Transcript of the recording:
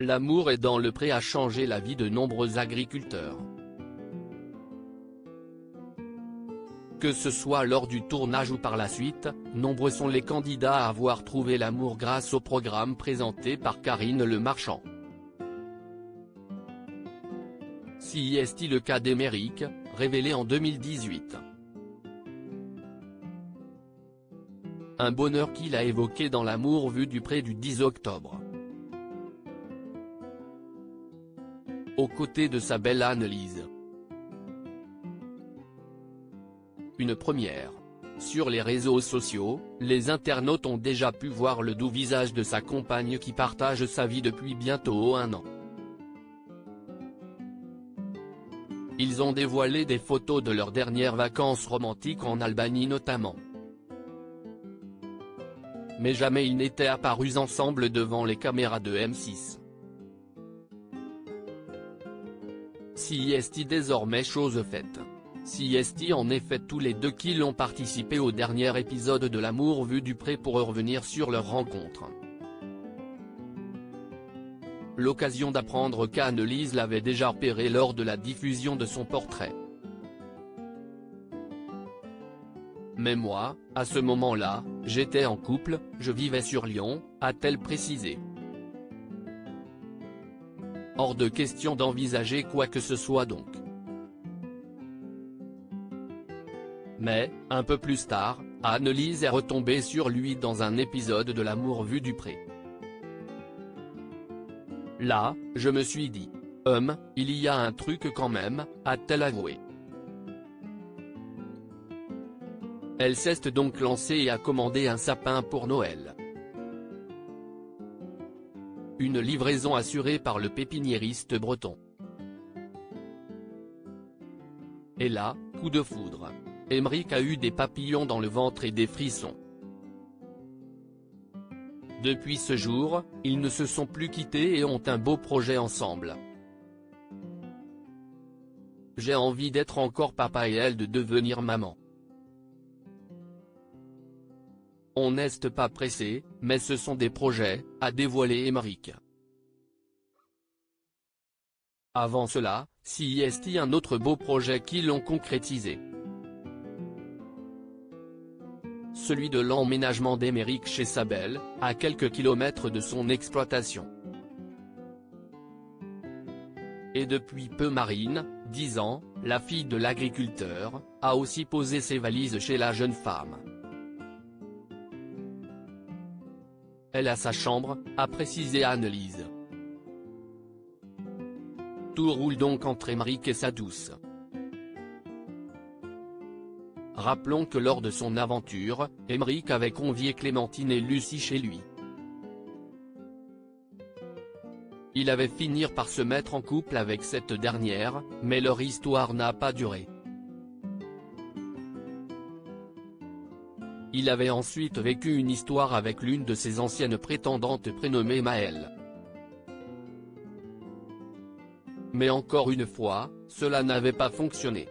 L'amour est dans le pré a changé la vie de nombreux agriculteurs. Que ce soit lors du tournage ou par la suite, nombreux sont les candidats à avoir trouvé l'amour grâce au programme présenté par Karine Le Marchand. Si est le cas d'Émeric, révélé en 2018. Un bonheur qu'il a évoqué dans L'amour vu du pré du 10 octobre. Aux côtés de sa belle Annelise. Une première. Sur les réseaux sociaux, les internautes ont déjà pu voir le doux visage de sa compagne qui partage sa vie depuis bientôt 1 an. Ils ont dévoilé des photos de leurs dernières vacances romantiques en Albanie notamment. Mais jamais ils n'étaient apparus ensemble devant les caméras de M6. Si est désormais chose faite. Si est en effet tous les deux qu'ils ont participé au dernier épisode de L'amour vu du pré pour revenir sur leur rencontre. L'occasion d'apprendre qu'Annelise l'avait déjà repéré lors de la diffusion de son portrait. Mais moi, à ce moment-là, j'étais en couple, je vivais sur Lyon, a-t-elle précisé. Hors de question d'envisager quoi que ce soit donc. Mais, un peu plus tard, Annelise est retombée sur lui dans un épisode de L'amour vu du pré. Là, je me suis dit, il y a un truc quand même, a-t-elle avoué. Elle s'est donc lancée et a commandé un sapin pour Noël. Une livraison assurée par le pépiniériste breton. Et là, coup de foudre. Émeric a eu des papillons dans le ventre et des frissons. Depuis ce jour, ils ne se sont plus quittés et ont un beau projet ensemble. J'ai envie d'être encore papa et elle de devenir maman. On n'est pas pressé, mais ce sont des projets, a dévoilé Émeric. Avant cela, si est un autre beau projet qui l'ont concrétisé. Celui de l'emménagement d'Émeric chez sa belle, à quelques kilomètres de son exploitation. Et depuis peu Marine, 10 ans, la fille de l'agriculteur, a aussi posé ses valises chez la jeune femme. Elle a sa chambre, a précisé Annelise. Tout roule donc entre Émeric et sa douce. Rappelons que lors de son aventure, Émeric avait convié Clémentine et Lucie chez lui. Il avait fini par se mettre en couple avec cette dernière, mais leur histoire n'a pas duré. Il avait ensuite vécu une histoire avec l'une de ses anciennes prétendantes prénommée Maëlle. Mais encore une fois, cela n'avait pas fonctionné.